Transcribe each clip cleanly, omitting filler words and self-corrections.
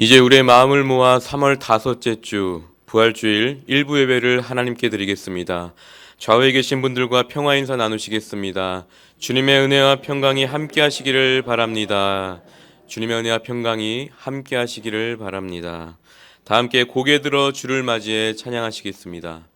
이제 우리의 마음을 모아 3월 다섯째 주 부활주일 일부 예배를 하나님께 드리겠습니다. 좌우에 계신 분들과 평화 인사 나누시겠습니다. 주님의 은혜와 평강이 함께 하시기를 바랍니다. 주님의 은혜와 평강이 함께 하시기를 바랍니다. 다 함께 고개 들어 주를 맞이해 찬양하시겠습니다.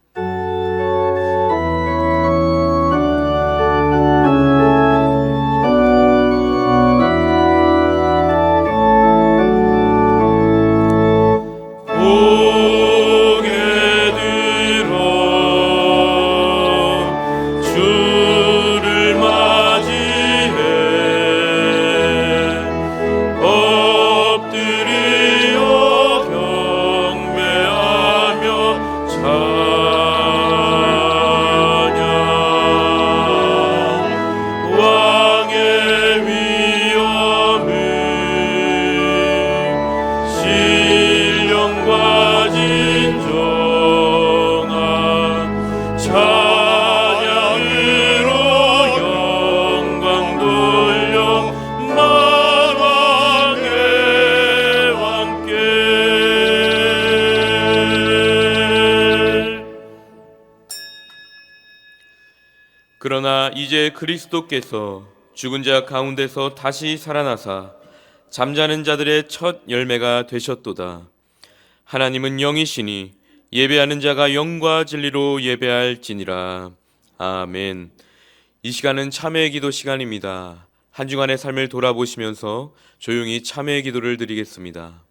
그러나 이제 그리스도께서 죽은 자 가운데서 다시 살아나사 잠자는 자들의 첫 열매가 되셨도다. 하나님은 영이시니 예배하는 자가 영과 진리로 예배할지니라. 아멘. 이 시간은 참회의 기도 시간입니다. 한 주간의 삶을 돌아보시면서 조용히 참회의 기도를 드리겠습니다.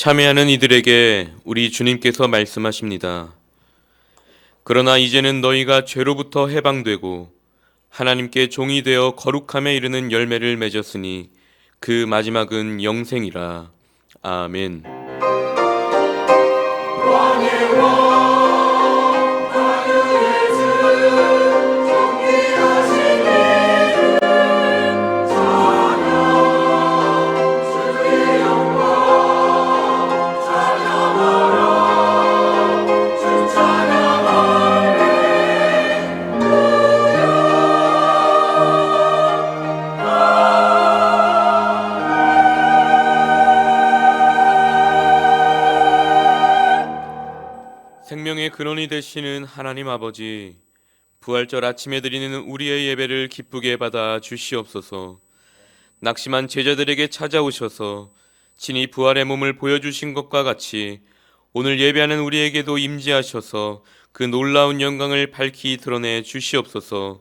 참회하는 이들에게 우리 주님께서 말씀하십니다. 그러나 이제는 너희가 죄로부터 해방되고 하나님께 종이 되어 거룩함에 이르는 열매를 맺었으니 그 마지막은 영생이라. 아멘. 생명의 근원이 되시는 하나님 아버지, 부활절 아침에 드리는 우리의 예배를 기쁘게 받아 주시옵소서. 낙심한 제자들에게 찾아오셔서 친히 부활의 몸을 보여주신 것과 같이 오늘 예배하는 우리에게도 임재하셔서 그 놀라운 영광을 밝히 드러내 주시옵소서.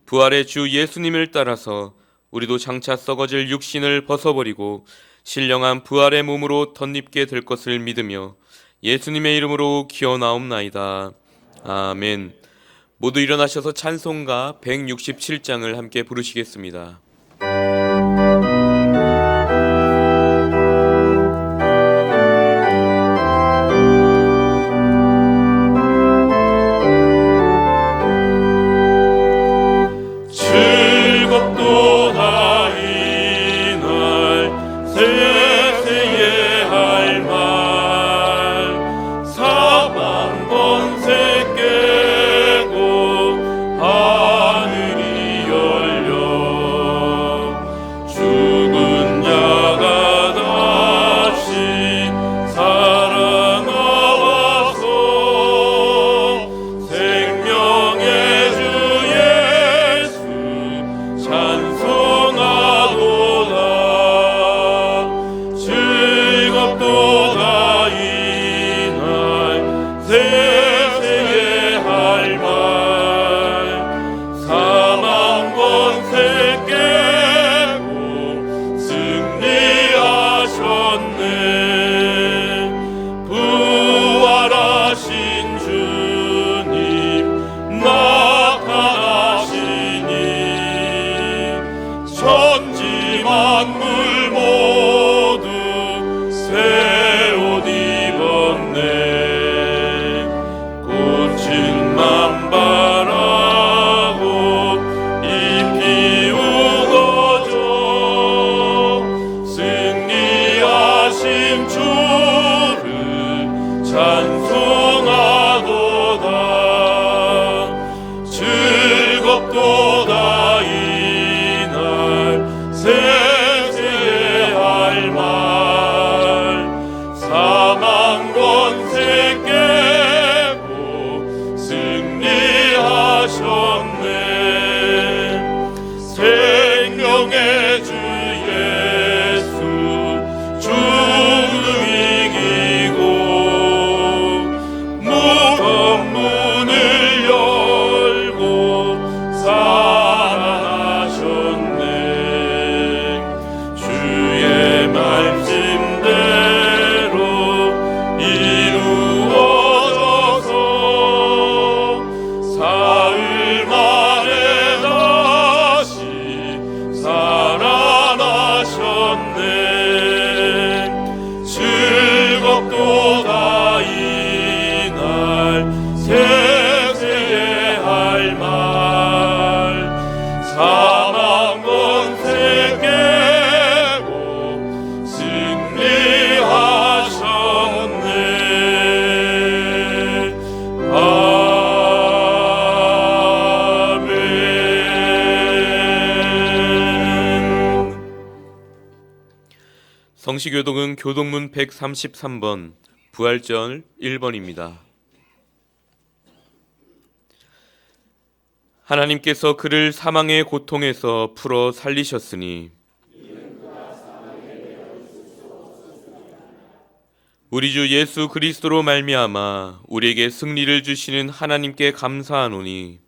부활의 주 예수님을 따라서 우리도 장차 썩어질 육신을 벗어버리고 신령한 부활의 몸으로 덧입게 될 것을 믿으며 예수님의 이름으로 기어나옵나이다. 아멘. 모두 일어나셔서 찬송가 167장을 함께 부르시겠습니다. 주 만물 모두 새 옷 입었네. 꽃은 만발하고 잎이 우거져 승리하신 주를 찬송하도다. 즐겁도다 이날 세세의 할 말. 사망 권세 깨고 승리하셨네. 생명의 주 예수 죽음 이기고 무덤 문을 열고 살아나셨네. 주의 말씀대로 이루어져서 사흘 만에 다시 살아나셨네. 즐겁도다 이날 세세의 할 말. 사망 권세 깨고 승리하셨네. 아멘. 성시교독은 교독문 133번, 부활절 1번입니다. 하나님께서 그를 사망의 고통에서 풀어 살리셨으니 우리 주 예수 그리스도로 말미암아 우리에게 승리를 주시는 하나님께 감사하노니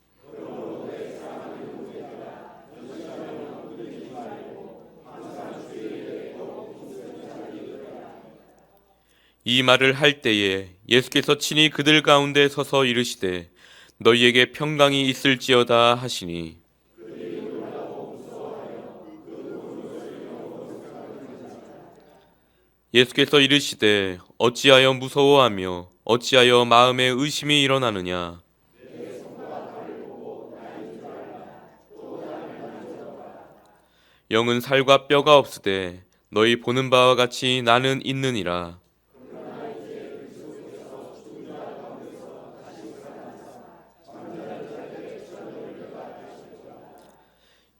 이 말을 할 때에 예수께서 친히 그들 가운데 서서 이르시되 너희에게 평강이 있을지어다 하시니 예수께서 이르시되 어찌하여 무서워하며 어찌하여 마음에 의심이 일어나느냐. 영은 살과 뼈가 없으되 너희 보는 바와 같이 나는 있느니라.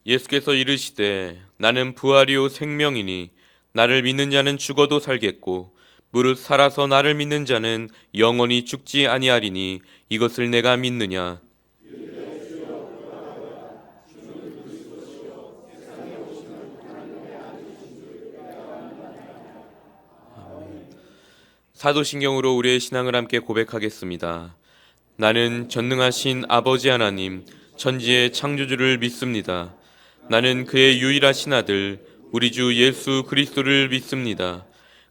예수께서 이르시되 나는 부활이요 생명이니 나를 믿는 자는 죽어도 살겠고 무릇 살아서 나를 믿는 자는 영원히 죽지 아니하리니 이것을 내가 믿느냐. 사도신경으로 우리의 신앙을 함께 고백하겠습니다. 나는 전능하신 아버지 하나님 천지의 창조주를 믿습니다. 나는 그의 유일하신 아들 우리 주 예수 그리스도를 믿습니다.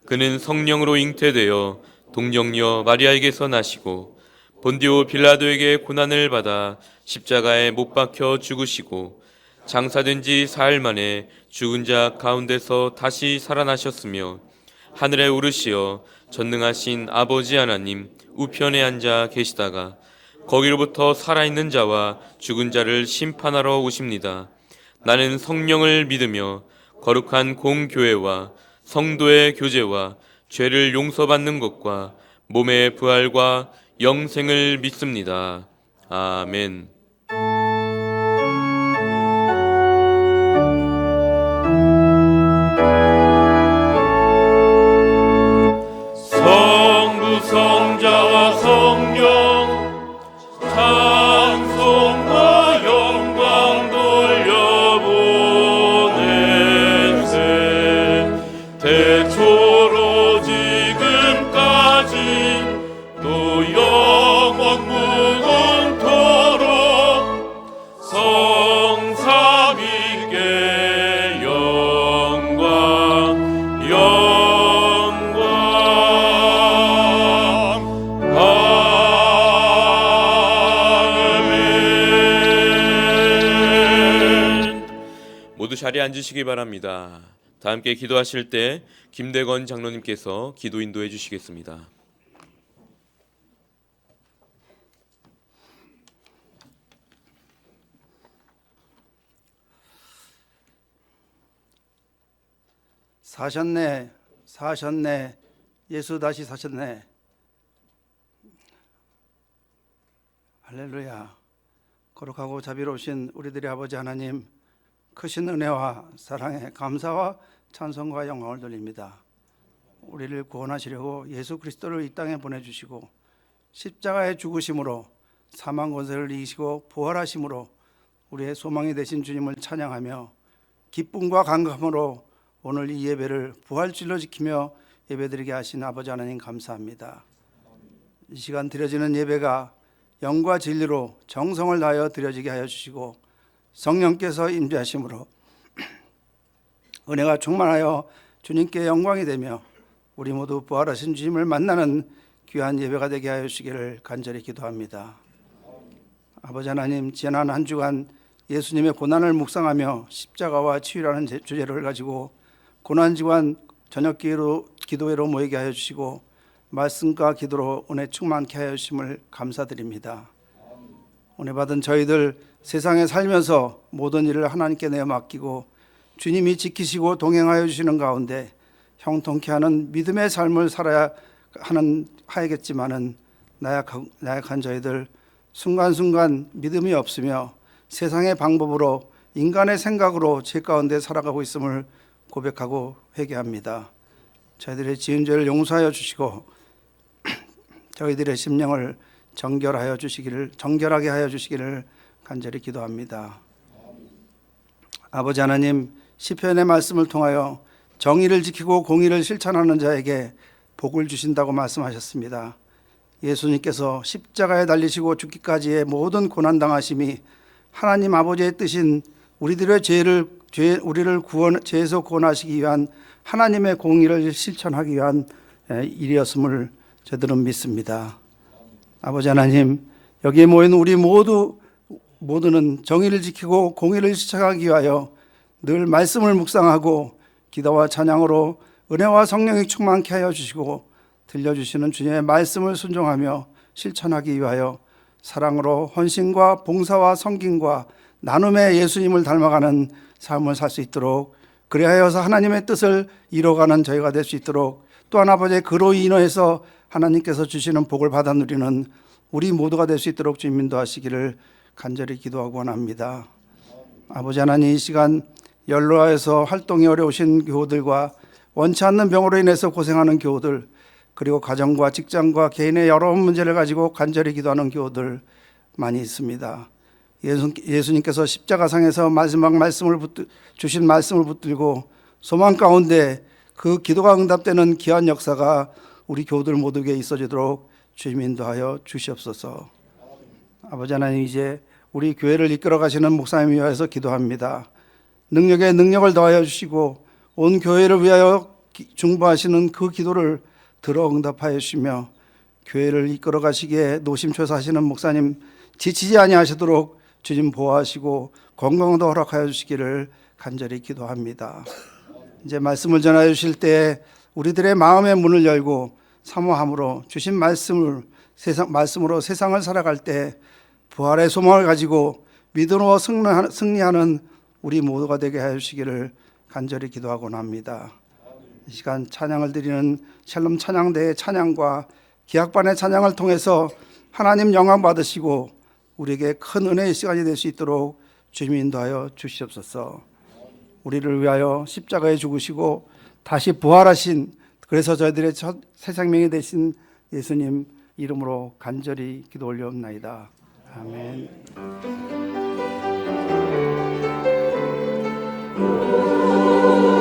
그는 성령으로 잉태되어 동정녀 마리아에게서 나시고 본디오 빌라도에게 고난을 받아 십자가에 못 박혀 죽으시고 장사된 지 사흘 만에 죽은 자 가운데서 다시 살아나셨으며 하늘에 오르시어 전능하신 아버지 하나님 우편에 앉아 계시다가 거기로부터 살아있는 자와 죽은 자를 심판하러 오십니다. 나는 성령을 믿으며 거룩한 공교회와 성도의 교제와 죄를 용서받는 것과 몸의 부활과 영생을 믿습니다. 아멘. 성부 성자와 성령 찬송과 영광 돌려보내세. 대초로 지금까지 또 영원 무궁토록 성삼위께 영광 영광. 아멘. 모두 자리에 앉으시기 바랍니다. 다 함께 기도하실 때 김대건 장로님께서 기도 인도해 주시겠습니다. 사셨네, 사셨네, 예수 다시 사셨네. 할렐루야. 거룩하고 자비로우신 우리들의 아버지 하나님, 크신 은혜와 사랑에 감사와 찬송과 영광을 돌립니다. 우리를 구원하시려고 예수 그리스도를 이 땅에 보내주시고 십자가의 죽으심으로 사망 권세를 이기시고 부활하심으로 우리의 소망이 되신 주님을 찬양하며 기쁨과 감격함으로 오늘 이 예배를 부활줄로 지키며 예배드리게 하신 아버지 하나님 감사합니다. 이 시간 드려지는 예배가 영과 진리로 정성을 다하여 드려지게 하여 주시고 성령께서 임재하심으로 은혜가 충만하여 주님께 영광이 되며 우리 모두 부활하신 주님을 만나는 귀한 예배가 되게 하여 주시기를 간절히 기도합니다. 아버지 하나님, 지난 한 주간 예수님의 고난을 묵상하며 십자가와 치유라는 주제를 가지고 고난지간 저녁 기도회로 모이게 하여 주시고 말씀과 기도로 은혜 충만케 하여 주심을 감사드립니다. 은혜 받은 저희들 세상에 살면서 모든 일을 하나님께 내어 맡기고 주님이 지키시고 동행하여 주시는 가운데 형통케 하는 믿음의 삶을 살아야 하겠지만은 나약한 저희들 순간순간 믿음이 없으며 세상의 방법으로 인간의 생각으로 죄 가운데 살아가고 있음을 고백하고 회개합니다. 저희들의 지은 죄를 용서하여 주시고 저희들의 심령을 정결하게 하여 주시기를 간절히 기도합니다. 아버지 하나님, 시편의 말씀을 통하여 정의를 지키고 공의를 실천하는 자에게 복을 주신다고 말씀하셨습니다. 예수님께서 십자가에 달리시고 죽기까지의 모든 고난당하심이 하나님 아버지의 뜻인 우리들의 우리를 죄에서 구원하시기 위한 하나님의 공의를 실천하기 위한 일이었음을 저들은 믿습니다. 아버지 하나님, 여기에 모인 우리 모두는 정의를 지키고 공의를 실천하기 위하여 늘 말씀을 묵상하고 기도와 찬양으로 은혜와 성령이 충만케 하여 주시고 들려주시는 주님의 말씀을 순종하며 실천하기 위하여 사랑으로 헌신과 봉사와 섬김과 나눔의 예수님을 닮아가는 삶을 살 수 있도록, 그리하여서 하나님의 뜻을 이뤄가는 저희가 될 수 있도록, 또한 아버지의 그로 인해서 하나님께서 주시는 복을 받아 누리는 우리 모두가 될 수 있도록 주님 인도하시기를 간절히 기도하고 원합니다. 아버지 하나님, 이 시간 연로하여서 활동이 어려우신 교우들과 원치 않는 병으로 인해서 고생하는 교우들, 그리고 가정과 직장과 개인의 여러 문제를 가지고 간절히 기도하는 교우들 많이 있습니다. 예수님께서 십자가상에서 마지막 주신 말씀을 붙들고 소망 가운데 그 기도가 응답되는 귀한 역사가 우리 교우들 모두에게 있어지도록 주님 인도하여 주시옵소서. 아버지 하나님, 이제 우리 교회를 이끌어 가시는 목사님 위하여서 기도합니다. 능력에 능력을 더하여 주시고 온 교회를 위하여 중보하시는 그 기도를 들어 응답하여 주시며 교회를 이끌어 가시기에 노심초사하시는 목사님 지치지 아니하시도록 주님 보호하시고 건강도 허락하여 주시기를 간절히 기도합니다. 이제 말씀을 전하여 주실 때 우리들의 마음의 문을 열고 사모함으로 주신 말씀으로 세상을 살아갈 때 부활의 소망을 가지고 믿음으로 승리하는 우리 모두가 되게 하여 주시기를 간절히 기도하곤 합니다. 이 시간 찬양을 드리는 샬롬 찬양대의 찬양과 기악반의 찬양을 통해서 하나님 영광 받으시고 우리에게 큰 은혜의 시간이 될 수 있도록 주님 인도하여 주시옵소서. 우리를 위하여 십자가에 죽으시고 다시 부활하신, 그래서 저희들의 새 생명이 되신 예수님 이름으로 간절히 기도 올려옵나이다. 아멘. 오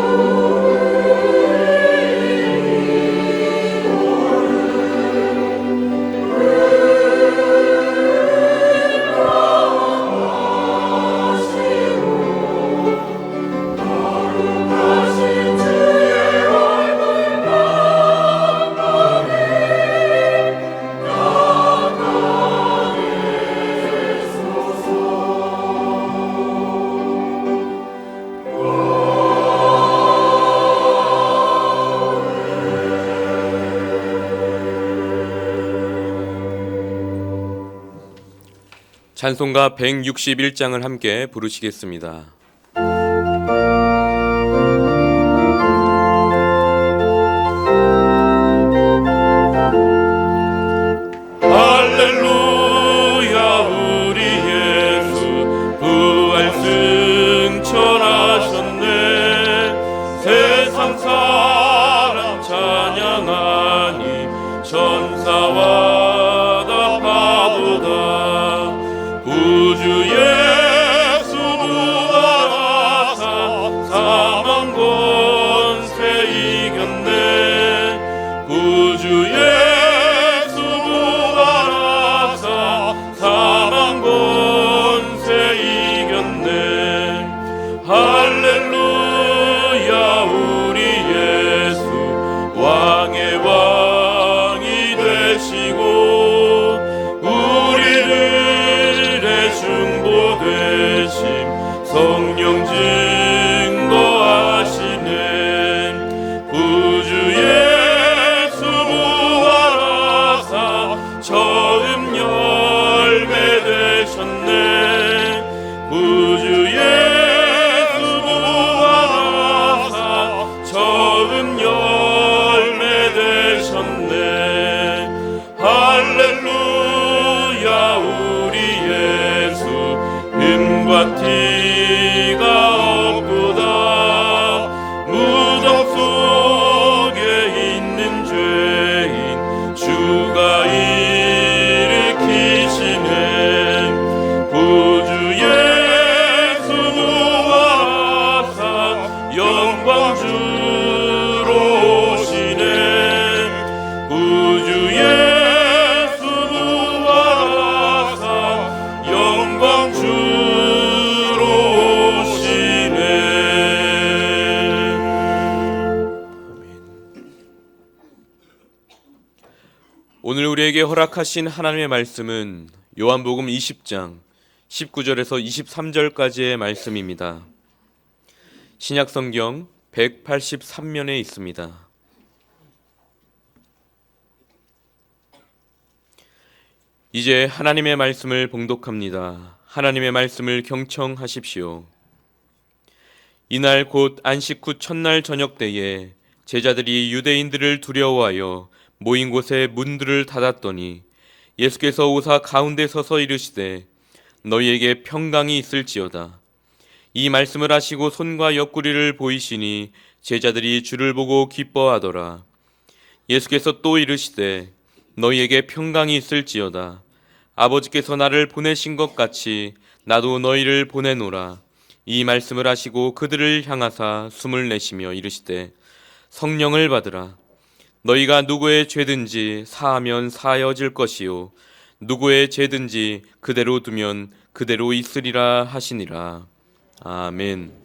찬송가 161장을 함께 부르시겠습니다. 할렐루야 우리 예수 부활 승천하셨네. 세상 사람 찬양하니 천사와 다 파도다. 구주 예수 부활하사 사망 권세 이겼네. 구주 예수 부활하사 사망 권세 이겼네. 할렐루야 우리 예수 왕의 왕이 되시고 우리를 중보 되심 성령 증거하시네. 구주 예수 부활하사 처음 열매 되셨네. 구주 예수 부활하사 처음 열매 되셨네. 할렐루야 우리 예수 흠과 티가 없구나. 무덤 속에 있는 죄인 주가 일으키시네. 구주 예수 부활하사 영광 주로 오시네. 구주 예수 부활하사 영광 주로 오시네. 오늘 우리에게 허락하신 하나님의 말씀은 요한복음 20장 19절에서 23절까지의 말씀입니다. 신약성경 183면에 있습니다. 이제 하나님의 말씀을 봉독합니다. 하나님의 말씀을 경청하십시오. 이날 곧 안식 후 첫날 저녁 때에 제자들이 유대인들을 두려워하여 모인 곳에 문들을 닫았더니 예수께서 오사 가운데 서서 이르시되 너희에게 평강이 있을지어다. 이 말씀을 하시고 손과 옆구리를 보이시니 제자들이 주를 보고 기뻐하더라. 예수께서 또 이르시되 너희에게 평강이 있을지어다. 아버지께서 나를 보내신 것 같이 나도 너희를 보내노라. 이 말씀을 하시고 그들을 향하사 숨을 내쉬며 이르시되 성령을 받으라. 너희가 누구의 죄든지 사하면 사하여질 것이요 누구의 죄든지 그대로 두면 그대로 있으리라 하시니라. 아멘.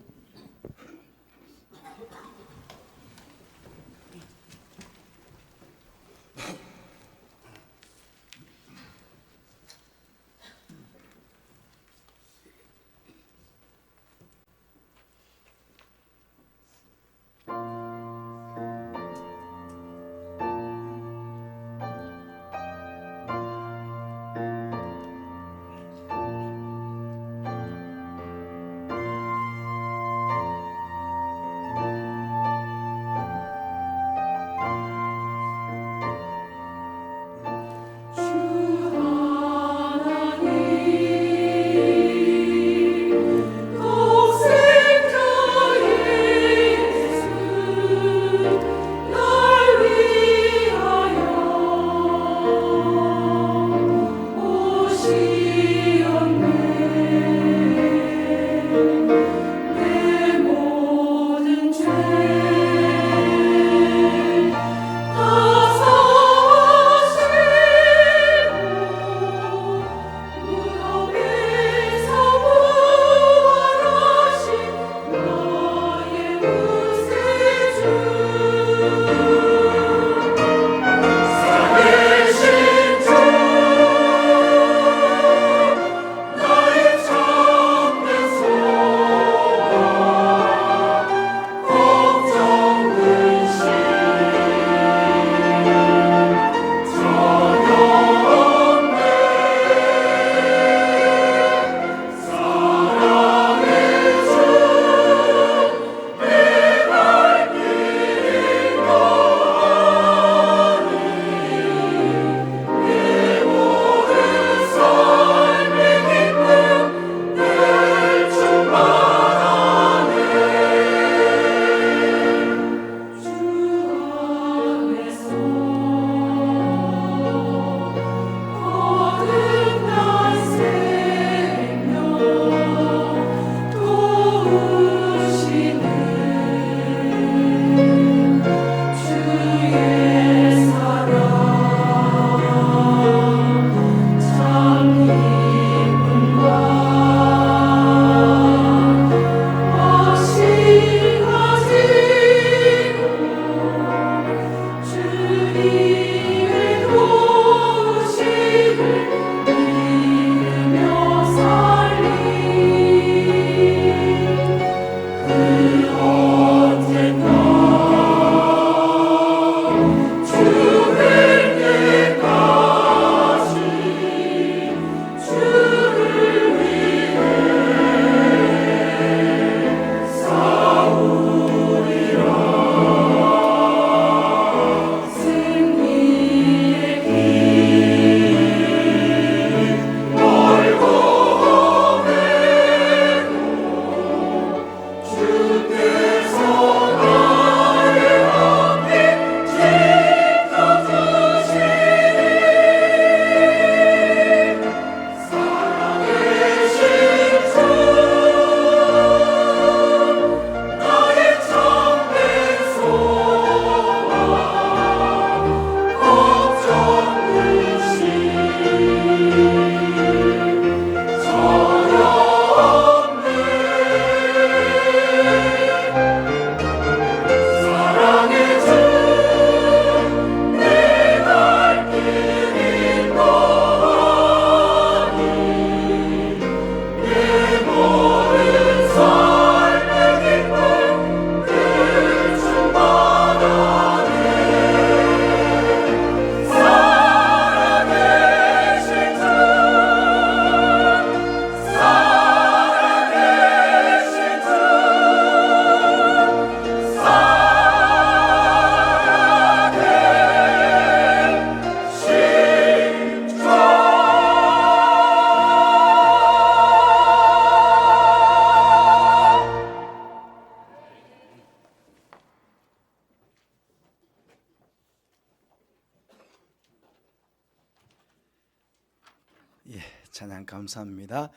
찬양 감사합니다.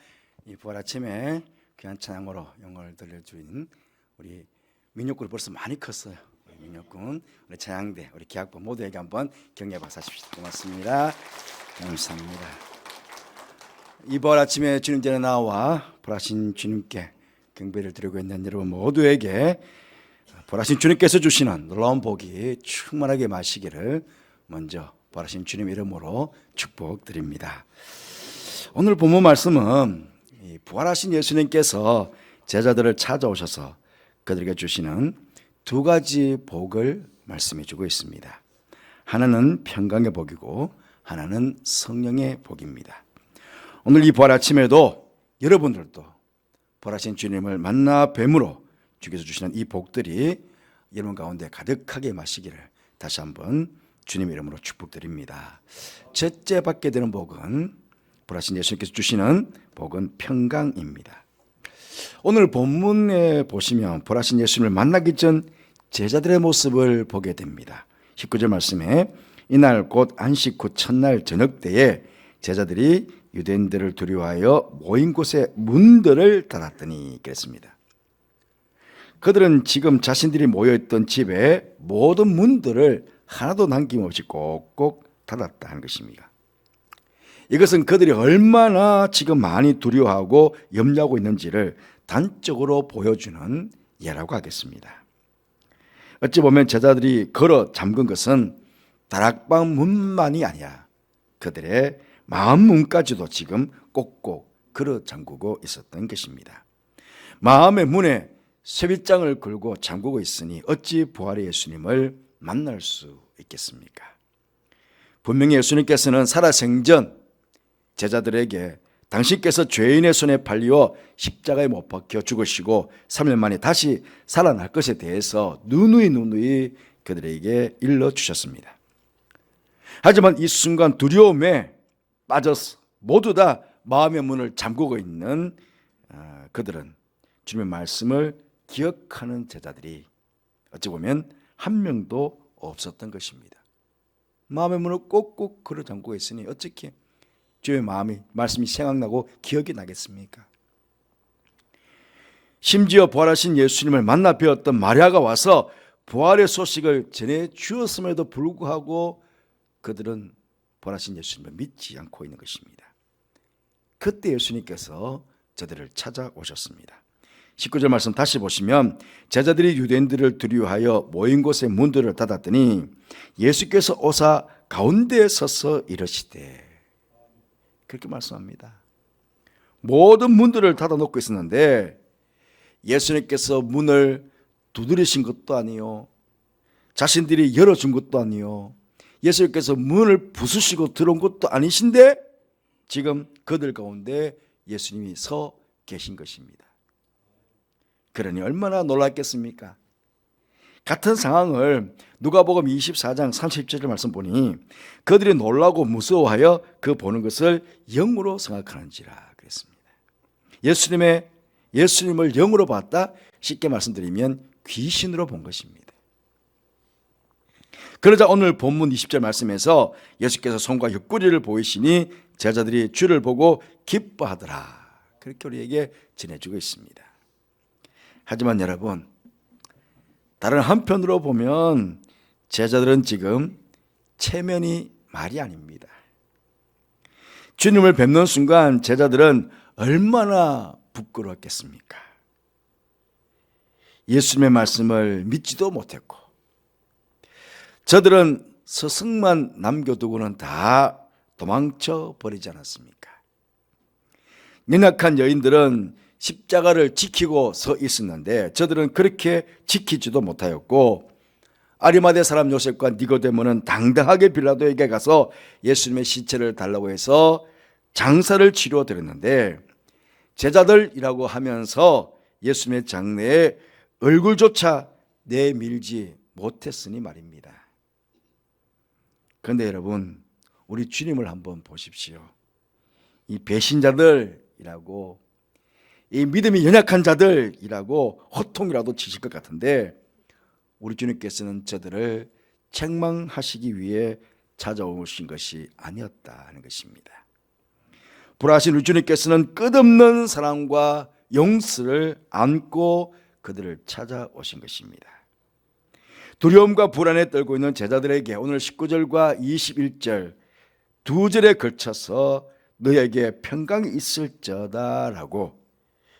이 부활 아침에 귀한 찬양으로 영광을 돌려주인 우리 민혁군이 벌써 많이 컸어요. 우리 민혁군, 우리 찬양대, 우리 기악부 모두에게 한번 격려 박수하십시오. 고맙습니다. 감사합니다. 이 부활 아침에 주님 전에 나와 부활하신 주님께 경배를 드리고 있는 여러분 모두에게 부활하신 주님께서 주시는 놀라운 복이 충만하게 마시기를 먼저 부활하신 주님 이름으로 축복드립니다. 오늘 본문 말씀은 부활하신 예수님께서 제자들을 찾아오셔서 그들에게 주시는 두 가지 복을 말씀해 주고 있습니다. 하나는 평강의 복이고 하나는 성령의 복입니다. 오늘 이 부활 아침에도 여러분들도 부활하신 주님을 만나 뵈므로 주께서 주시는 이 복들이 여러분 가운데 가득하게 마시기를 다시 한번 주님 이름으로 축복드립니다. 첫째 받게 되는 복은 부활하신 예수님께서 주시는 복은 평강입니다. 오늘 본문에 보시면 부활하신 예수님을 만나기 전 제자들의 모습을 보게 됩니다. 19절 말씀에 이날 곧 안식 후 첫날 저녁 때에 제자들이 유대인들을 두려워하여 모인 곳에 문들을 닫았더니 그랬습니다. 그들은 지금 자신들이 모여있던 집에 모든 문들을 하나도 남김없이 꼭꼭 닫았다는 것입니다. 이것은 그들이 얼마나 지금 많이 두려워하고 염려하고 있는지를 단적으로 보여주는 예라고 하겠습니다. 어찌 보면 제자들이 걸어 잠근 것은 다락방 문만이 아니라 그들의 마음 문까지도 지금 꼭꼭 걸어 잠그고 있었던 것입니다. 마음의 문에 쇠빗장을 걸고 잠그고 있으니 어찌 부활의 예수님을 만날 수 있겠습니까? 분명히 예수님께서는 살아생전 제자들에게 당신께서 죄인의 손에 팔려 십자가에 못 박혀 죽으시고 3일 만에 다시 살아날 것에 대해서 누누이 그들에게 일러주셨습니다. 하지만 이 순간 두려움에 빠져서 모두 다 마음의 문을 잠그고 있는 그들은 주님의 말씀을 기억하는 제자들이 어찌 보면 한 명도 없었던 것입니다. 마음의 문을 꼭꼭 걸어 잠그고 있으니 어떻게 주의 말씀이 생각나고 기억이 나겠습니까? 심지어 부활하신 예수님을 만나 뵈었던 마리아가 와서 부활의 소식을 전해 주었음에도 불구하고 그들은 부활하신 예수님을 믿지 않고 있는 것입니다. 그때 예수님께서 저들을 찾아오셨습니다. 19절 말씀 다시 보시면 제자들이 유대인들을 두려워하여 모인 곳에 문들을 닫았더니 예수께서 오사 가운데에 서서 이르시되 그렇게 말씀합니다. 모든 문들을 닫아놓고 있었는데 예수님께서 문을 두드리신 것도 아니요 자신들이 열어준 것도 아니요 예수님께서 문을 부수시고 들어온 것도 아니신데 지금 그들 가운데 예수님이 서 계신 것입니다. 그러니 얼마나 놀랐겠습니까? 같은 상황을 누가복음 24장 37절 말씀 보니 그들이 놀라고 무서워하여 그 보는 것을 영으로 생각하는지라 그랬습니다. 예수님을 영으로 봤다? 쉽게 말씀드리면 귀신으로 본 것입니다. 그러자 오늘 본문 20절 말씀에서 예수께서 손과 옆구리를 보이시니 제자들이 주를 보고 기뻐하더라. 그렇게 우리에게 전해주고 있습니다. 하지만 여러분, 다른 한편으로 보면 제자들은 지금 체면이 말이 아닙니다. 주님을 뵙는 순간 제자들은 얼마나 부끄러웠겠습니까? 예수님의 말씀을 믿지도 못했고 저들은 스승만 남겨두고는 다 도망쳐 버리지 않았습니까? 연약한 여인들은 십자가를 지키고 서 있었는데 저들은 그렇게 지키지도 못하였고 아리마대 사람 요셉과 니고데모는 당당하게 빌라도에게 가서 예수님의 시체를 달라고 해서 장사를 치러드렸는데 제자들이라고 하면서 예수님의 장례에 얼굴조차 내밀지 못했으니 말입니다. 그런데 여러분, 우리 주님을 한번 보십시오. 이 배신자들이라고, 이 믿음이 연약한 자들이라고 호통이라도 치실 것 같은데 우리 주님께서는 저들을 책망하시기 위해 찾아오신 것이 아니었다는 것입니다. 부활하신 우리 주님께서는 끝없는 사랑과 용서를 안고 그들을 찾아오신 것입니다. 두려움과 불안에 떨고 있는 제자들에게 오늘 19절과 21절 두 절에 걸쳐서 너에게 평강이 있을저다라고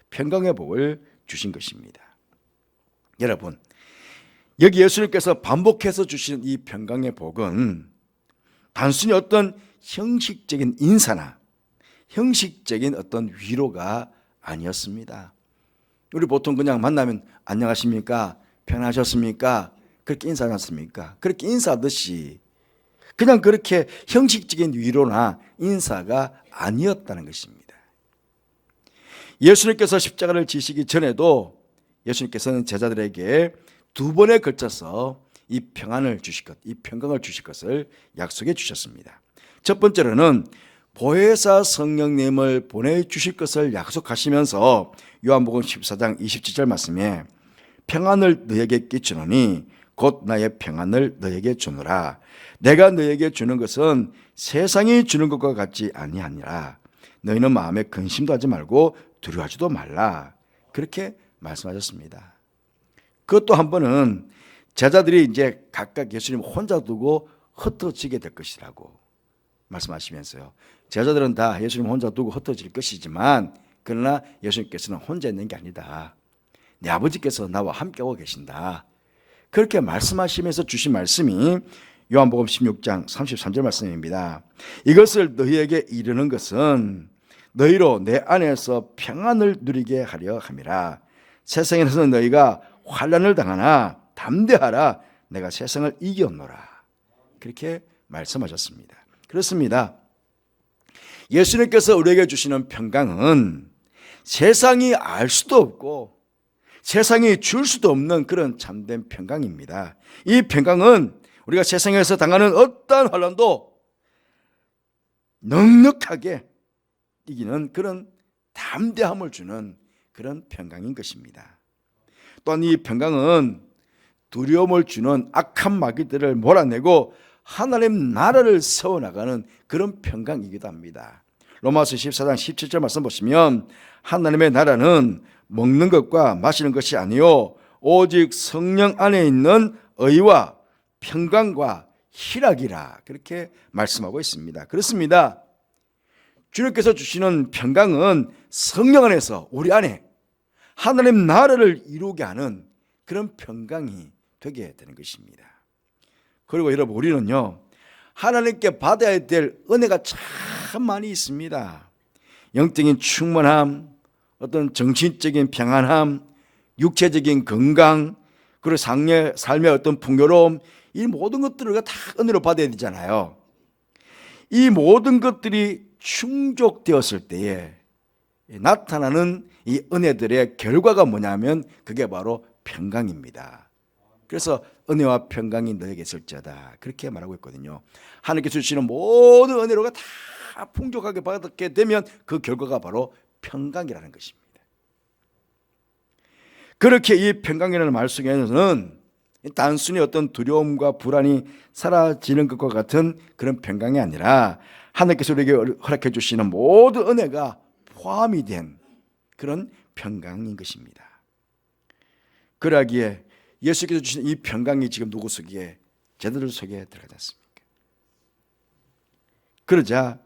평강의 복을 주신 것입니다. 여러분, 여기 예수님께서 반복해서 주신 이 평강의 복은 단순히 어떤 형식적인 인사나 형식적인 어떤 위로가 아니었습니다. 우리 보통 그냥 만나면 안녕하십니까? 편하셨습니까? 그렇게 인사하지 않습니까? 그렇게 인사하듯이 그냥 그렇게 형식적인 위로나 인사가 아니었다는 것입니다. 예수님께서 십자가를 지시기 전에도 예수님께서는 제자들에게 두 번에 걸쳐서 이 평안을 주실 것, 이 평강을 주실 것을 약속해 주셨습니다. 첫 번째로는 보혜사 성령님을 보내주실 것을 약속하시면서 요한복음 14장 27절 말씀에 평안을 너에게 끼치노니 곧 나의 평안을 너에게 주노라. 내가 너에게 주는 것은 세상이 주는 것과 같지 아니하니라. 너희는 마음에 근심도 하지 말고 두려워하지도 말라. 그렇게 말씀하셨습니다. 그것도 한 번은 제자들이 이제 각각 예수님 혼자 두고 흩어지게 될 것이라고 말씀하시면서요. 제자들은 다 예수님 혼자 두고 흩어질 것이지만 그러나 예수님께서는 혼자 있는 게 아니다. 내 아버지께서 나와 함께하고 계신다. 그렇게 말씀하시면서 주신 말씀이 요한복음 16장 33절 말씀입니다. 이것을 너희에게 이르는 것은 너희로 내 안에서 평안을 누리게 하려 함이라. 세상에서는 너희가 환난을 당하나 담대하라. 내가 세상을 이겼노라. 그렇게 말씀하셨습니다. 그렇습니다. 예수님께서 우리에게 주시는 평강은 세상이 알 수도 없고 세상이 줄 수도 없는 그런 참된 평강입니다. 이 평강은 우리가 세상에서 당하는 어떠한 환난도 넉넉하게 이기는 그런 담대함을 주는 그런 평강인 것입니다. 또한 이 평강은 두려움을 주는 악한 마귀들을 몰아내고 하나님 나라를 세워나가는 그런 평강이기도 합니다. 로마서 14장 17절 말씀 보시면 하나님의 나라는 먹는 것과 마시는 것이 아니요 오직 성령 안에 있는 의와 평강과 희락이라 그렇게 말씀하고 있습니다. 그렇습니다. 주님께서 주시는 평강은 성령 안에서 우리 안에 하나님 나라를 이루게 하는 그런 평강이 되게 되는 것입니다. 그리고 여러분 우리는요 하나님께 받아야 될 은혜가 참 많이 있습니다. 영적인 충만함, 어떤 정신적인 평안함, 육체적인 건강, 그리고 삶의 어떤 풍요로움, 이 모든 것들을 우리가 다 은혜로 받아야 되잖아요. 이 모든 것들이 충족되었을 때에 나타나는 이 은혜들의 결과가 뭐냐면 그게 바로 평강입니다. 그래서 은혜와 평강이 너에게 있을지어다 그렇게 말하고 있거든요. 하나님께서 주시는 모든 은혜로가 다 풍족하게 받게 되면 그 결과가 바로 평강이라는 것입니다. 그렇게 이 평강이라는 말 속에는 단순히 어떤 두려움과 불안이 사라지는 것과 같은 그런 평강이 아니라 하나님께서 우리에게 허락해 주시는 모든 은혜가 포함이 된 그런 평강인 것입니다. 그러기에 예수께서 주신 이 평강이 지금 누구 속에, 제자들 속에 들어가지 않습니까? 그러자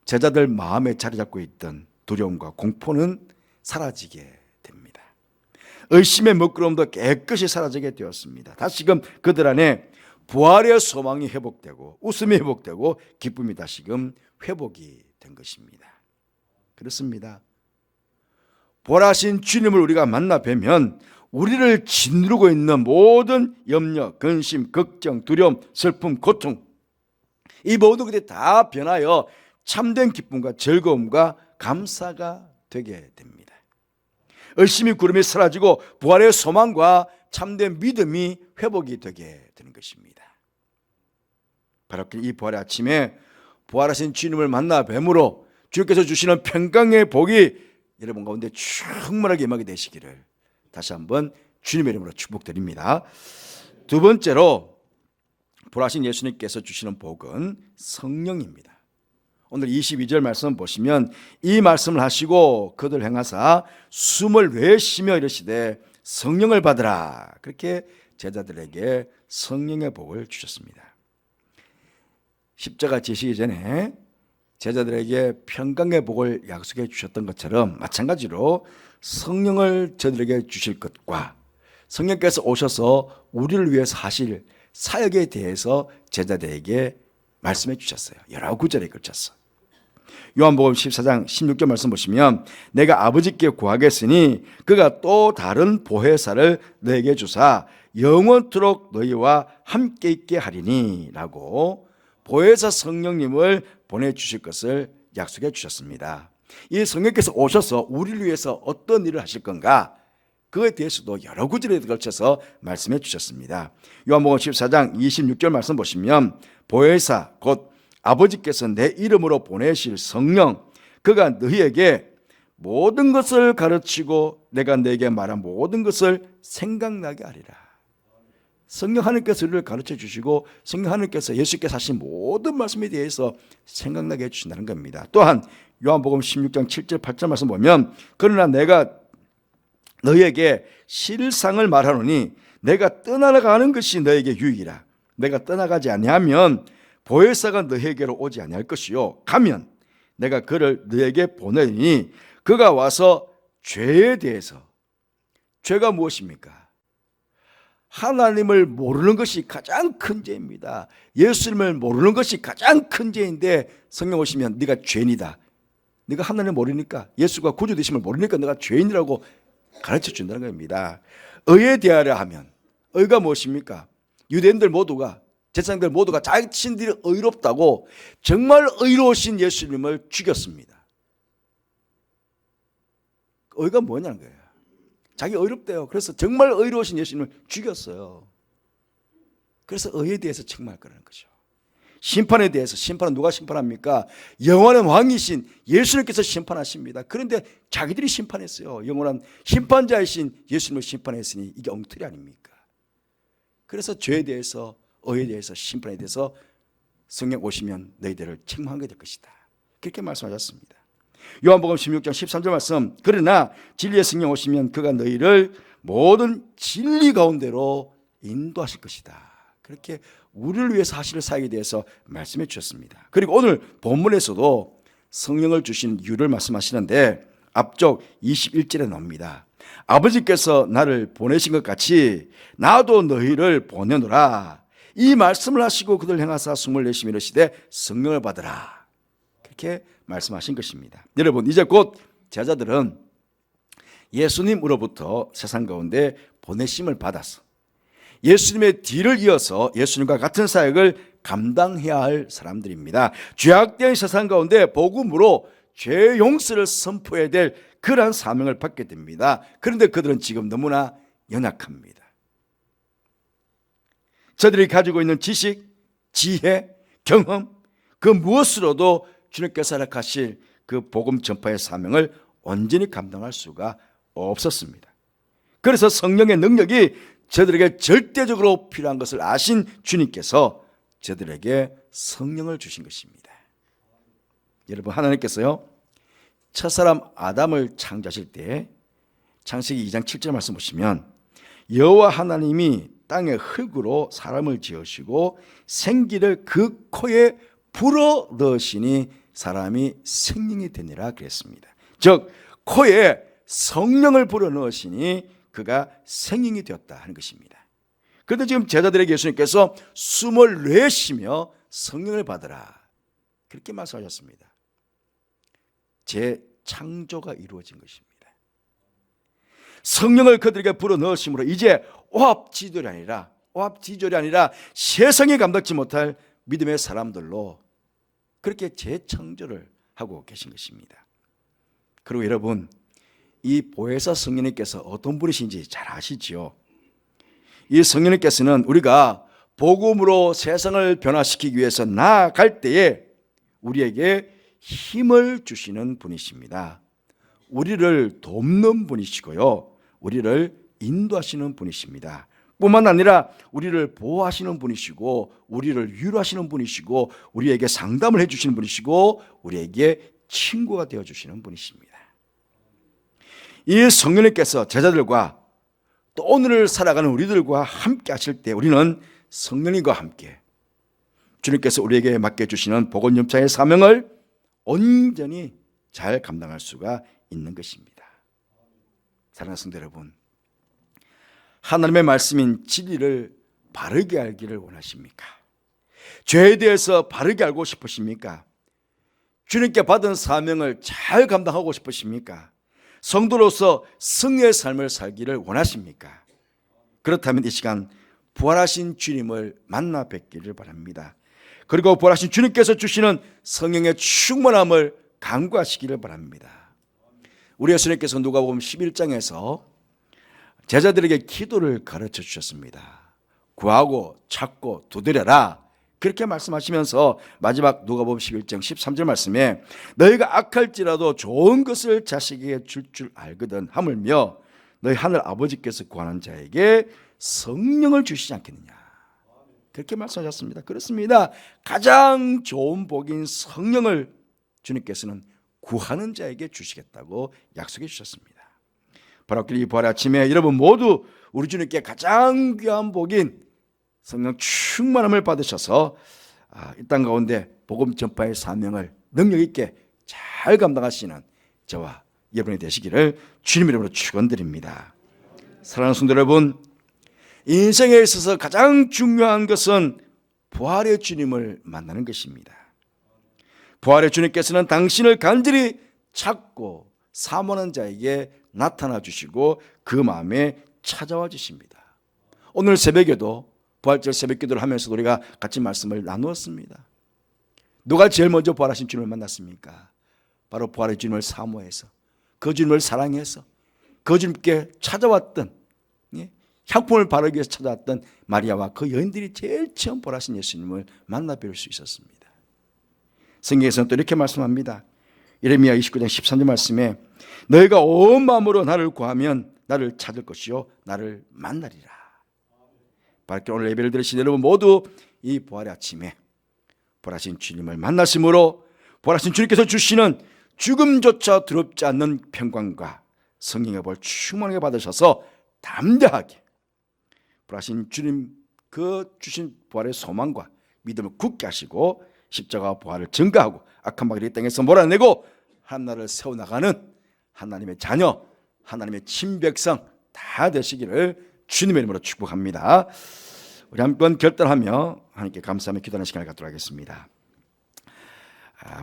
제자들 마음에 자리 잡고 있던 두려움과 공포는 사라지게 됩니다. 의심의 먹구름도 깨끗이 사라지게 되었습니다. 다시금 그들 안에 부활의 소망이 회복되고 웃음이 회복되고 기쁨이 다시금 회복이 된 것입니다. 그렇습니다. 부활하신 주님을 우리가 만나 뵈면 우리를 짓누르고 있는 모든 염려, 근심, 걱정, 두려움, 슬픔, 고통 이 모든 것들이 다 변하여 참된 기쁨과 즐거움과 감사가 되게 됩니다. 의심이 구름이 사라지고 부활의 소망과 참된 믿음이 회복이 되게 되는 것입니다. 바로 이 부활의 아침에 부활하신 주님을 만나 뵈므로 주께서 주시는 평강의 복이 여러분 가운데 충만하게 임하게 되시기를 다시 한번 주님의 이름으로 축복드립니다. 두 번째로 부활하신 예수님께서 주시는 복은 성령입니다. 오늘 22절 말씀 보시면 이 말씀을 하시고 그들 행하사 숨을 내쉬며 이르시되 성령을 받으라. 그렇게 제자들에게 성령의 복을 주셨습니다. 십자가 지시기 전에 제자들에게 평강의 복을 약속해 주셨던 것처럼 마찬가지로 성령을 저들에게 주실 것과 성령께서 오셔서 우리를 위해서 하실 사역에 대해서 제자들에게 말씀해 주셨어요. 여러 구절에 걸쳐서. 요한복음 14장 16절 말씀 보시면 내가 아버지께 구하겠으니 그가 또 다른 보혜사를 너에게 주사 영원토록 너희와 함께 있게 하리니 라고 보혜사 성령님을 보내주실 것을 약속해 주셨습니다. 이 성령께서 오셔서 우리를 위해서 어떤 일을 하실 건가, 그에 대해서도 여러 구절에 걸쳐서 말씀해 주셨습니다. 요한복음 14장 26절 말씀 보시면 보혜사 곧 아버지께서 내 이름으로 보내실 성령, 그가 너희에게 모든 것을 가르치고 내가 너에게 말한 모든 것을 생각나게 하리라. 성령 하나님께서 우리를 가르쳐 주시고 성령 하나님께서 예수께서 하신 모든 말씀에 대해서 생각나게 해주신다는 겁니다. 또한 요한복음 16장 7절 8절 말씀 보면 그러나 내가 너희에게 실상을 말하노니 내가 떠나가는 것이 너에게 유익이라. 내가 떠나가지 아니하면 보혜사가 너희에게로 오지 아니할 것이요 가면 내가 그를 너희에게 보내니 그가 와서 죄에 대해서, 죄가 무엇입니까? 하나님을 모르는 것이 가장 큰 죄입니다. 예수님을 모르는 것이 가장 큰 죄인데 성령 오시면 네가 죄인이다, 네가 하나님을 모르니까, 예수가 구주 되심을 모르니까 네가 죄인이라고 가르쳐 준다는 겁니다. 의에 대하려 하면, 의가 무엇입니까? 유대인들 모두가, 제사장들 모두가 자신들이 의롭다고 정말 의로우신 예수님을 죽였습니다. 의가 뭐냐는 거예요. 자기 의롭대요. 그래서 정말 의로우신 예수님을 죽였어요. 그래서 의에 대해서 책망할 거라는 거죠. 심판에 대해서, 심판은 누가 심판합니까? 영원한 왕이신 예수님께서 심판하십니다. 그런데 자기들이 심판했어요. 영원한 심판자이신 예수님을 심판했으니 이게 엉터리 아닙니까? 그래서 죄에 대해서, 의에 대해서, 심판에 대해서 성령 오시면 너희들을 책망하게 될 것이다. 그렇게 말씀하셨습니다. 요한복음 16장 13절 말씀, 그러나 진리의 성령 오시면 그가 너희를 모든 진리 가운데로 인도하실 것이다. 그렇게 우리를 위해서 하실 사역에 대해서 말씀해 주셨습니다. 그리고 오늘 본문에서도 성령을 주신 이유를 말씀하시는데 앞쪽 21절에 나옵니다. 아버지께서 나를 보내신 것 같이 나도 너희를 보내노라. 이 말씀을 하시고 그들 행하사 숨을 내쉬며 이르시되 성령을 받으라. 그렇게 말씀하신 것입니다. 여러분, 이제 곧 제자들은 예수님으로부터 세상 가운데 보내심을 받아서 예수님의 뒤를 이어서 예수님과 같은 사역을 감당해야 할 사람들입니다. 죄악된 세상 가운데 복음으로 죄 용서를 선포해야 될 그러한 사명을 받게 됩니다. 그런데 그들은 지금 너무나 연약합니다. 저들이 가지고 있는 지식, 지혜, 경험, 그 무엇으로도 주님께서 허락하실 그 복음 전파의 사명을 온전히 감당할 수가 없었습니다. 그래서 성령의 능력이 저들에게 절대적으로 필요한 것을 아신 주님께서 저들에게 성령을 주신 것입니다. 여러분, 하나님께서요 첫사람 아담을 창조하실 때 창세기 2장 7절 말씀 보시면 여호와 하나님이 땅의 흙으로 사람을 지으시고 생기를 그 코에 불어 넣으시니 사람이 생명이 되니라 그랬습니다. 즉 코에 성령을 불어 넣으시니 그가 생명이 되었다 하는 것입니다. 그런데 지금 제자들에게 예수님께서 숨을 내쉬며 성령을 받으라 그렇게 말씀하셨습니다. 재창조가 이루어진 것입니다. 성령을 그들에게 불어 넣으심으로 이제 오합지졸이 아니라 세상에 감당치 못할 믿음의 사람들로 그렇게 재창조를 하고 계신 것입니다. 그리고 여러분, 이 보혜사 성령님께서 어떤 분이신지 잘 아시지요? 이 성령님께서는 우리가 복음으로 세상을 변화시키기 위해서 나아갈 때에 우리에게 힘을 주시는 분이십니다. 우리를 돕는 분이시고요, 우리를 인도하시는 분이십니다. 뿐만 아니라 우리를 보호하시는 분이시고 우리를 위로하시는 분이시고 우리에게 상담을 해주시는 분이시고 우리에게 친구가 되어주시는 분이십니다. 이 성령님께서 제자들과 또 오늘을 살아가는 우리들과 함께 하실 때 우리는 성령님과 함께 주님께서 우리에게 맡겨주시는 복음전파의 사명을 온전히 잘 감당할 수가 있는 것입니다. 사랑하는 성도 여러분, 하나님의 말씀인 진리를 바르게 알기를 원하십니까? 죄에 대해서 바르게 알고 싶으십니까? 주님께 받은 사명을 잘 감당하고 싶으십니까? 성도로서 승리의 삶을 살기를 원하십니까? 그렇다면 이 시간 부활하신 주님을 만나 뵙기를 바랍니다. 그리고 부활하신 주님께서 주시는 성령의 충만함을 간구하시기를 바랍니다. 우리 예수님께서 누가복음 11장에서 제자들에게 기도를 가르쳐 주셨습니다. 구하고 찾고 두드려라, 그렇게 말씀하시면서 마지막 누가복음 11장 13절 말씀에 너희가 악할지라도 좋은 것을 자식에게 줄 알거든 하물며 너희 하늘 아버지께서 구하는 자에게 성령을 주시지 않겠느냐, 그렇게 말씀하셨습니다. 그렇습니다. 가장 좋은 복인 성령을 주님께서는 구하는 자에게 주시겠다고 약속해 주셨습니다. 바로 이 부활 아침에 여러분 모두 우리 주님께 가장 귀한 복인 성령 충만함을 받으셔서 이 땅 가운데 복음 전파의 사명을 능력 있게 잘 감당하시는 저와 여러분이 되시기를 주님 이름으로 축원드립니다. 사랑하는 성도 여러분, 인생에 있어서 가장 중요한 것은 부활의 주님을 만나는 것입니다. 부활의 주님께서는 당신을 간절히 찾고 사모하는 자에게 나타나 주시고 그 마음에 찾아와 주십니다. 오늘 새벽에도 부활절 새벽기도를 하면서 우리가 같이 말씀을 나누었습니다. 누가 제일 먼저 부활하신 주님을 만났습니까? 바로 부활의 주님을 사모해서 그 주님을 사랑해서 그 주님께 찾아왔던, 향품을 바르기 위해서 찾아왔던 마리아와 그 여인들이 제일 처음 부활하신 예수님을 만나 뵐 수 있었습니다. 성경에서는 또 이렇게 말씀합니다. 예레미야 29장 13절 말씀에 너희가 온 마음으로 나를 구하면 나를 찾을 것이요 나를 만나리라. 바로 오늘 예배를 들으신 여러분 모두 이 부활의 아침에 부활하신 주님을 만나심으로 부활하신 주님께서 주시는 죽음조차 두렵지 않는 평강과 성령의 볼 충만하게 받으셔서 담대하게 부활하신 주님 그 주신 부활의 소망과 믿음을 굳게 하시고 십자가와 부활을 증거하고 악한 마귀를 이 땅에서 몰아내고 한 나라를 세워나가는 하나님의 자녀, 하나님의 친백성 다 되시기를 주님의 이름으로 축복합니다. 우리 한번 결단하며 하나님께 감사하며 기도하는 시간을 갖도록 하겠습니다.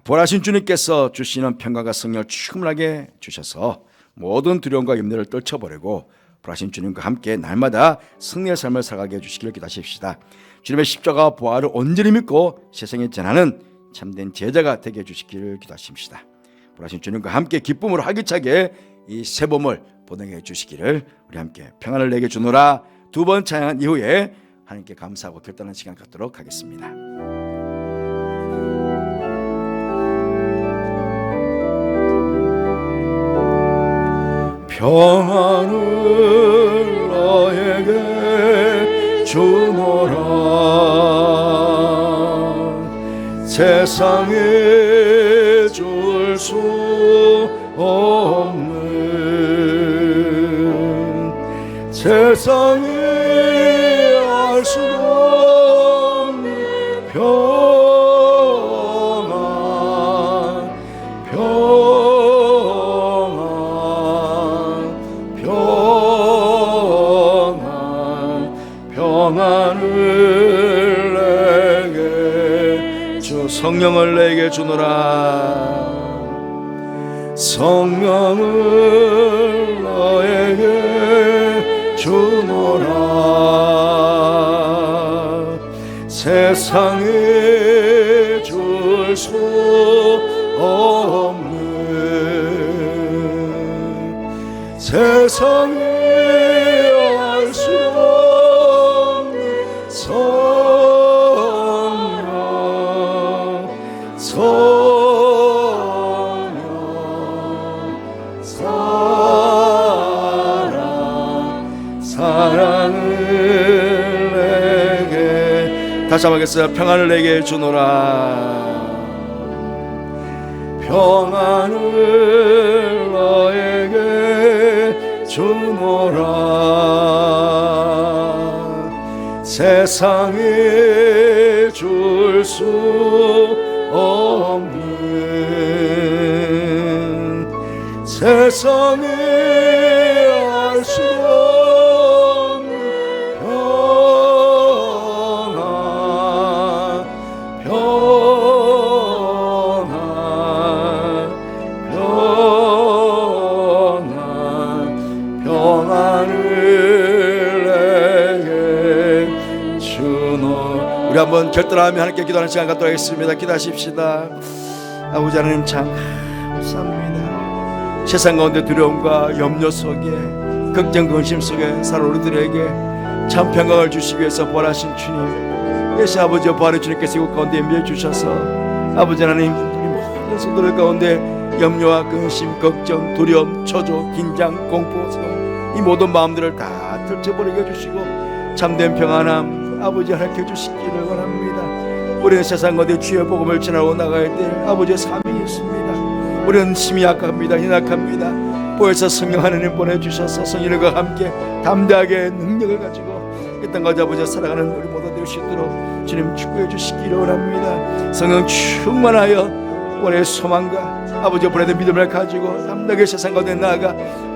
부활하신 주님께서 주시는 평강과 성령을 충만하게 주셔서 모든 두려움과 염려를 떨쳐버리고 부활하신 주님과 함께 날마다 승리의 삶을 살아가게 해주시기를 기도하십시다. 주님의 십자가와 부활을 온전히 믿고 세상에 전하는 참된 제자가 되게 해주시기를 기도하십시다. 부활하신 주님과 함께 기쁨으로 활기차게 이 새봄을 보내게 해주시기를 우리 함께 평안을 내게 주노라 두 번 찬양한 이후에 하나님께 감사하고 결단하는 시간 갖도록 하겠습니다. 평안을 너에게 주노라 세상에 줄 수 없는 세상에 알 수 없는 평안 평안을 내게 주 성령을 내게 주노라 성령을 너에게 주노라 세상에 줄 수 없는 세상에 알 수 없는 사랑을 다시 한번 하겠어요. 평안을 내게 주노라. 평안을 너에게 주노라. 세상에 줄 수 없는, 세상에 알 수 없는 평안, 평안을 내게 주노. 우리 한번 결단하며 하나님께 기도하는 시간 갖도록 하겠습니다. 기도하십시다. 아버지 하나님 참 감사합니다. 세상 가운데 두려움과 염려 속에, 걱정 근심 속에 사는 우리들에게 참 평강을 주시기 위해서 부활하신 주님, 예수 아버지와 부활의 주님께서 이곳 가운데 임해 주셔서 아버지 하나님 우리 모든 성도들 가운데 염려와 근심, 걱정, 두려움, 초조, 긴장, 공포, 이 모든 마음들을 다 털쳐버리게 해주시고 참된 평안함 아버지 하나님께 주시기를 원합니다. 우리는 세상 가운데 주의 복음을 전하고 나가야 될 아버지의 사명이 있습니다. 우리는 힘이 약합니다. 연약합니다. 보혜사 성령 하나님 보내주셔서 성령과 함께 담대하게 능력을 가지고 이 땅까지 아버지 살아가는 우리 모두 될 수 있도록 주님 축복해 주시기를 원합니다. 성령 충만하여 우리의 소망과 아버지 보내는 믿음을 가지고 담대하게 세상 가운데 나아가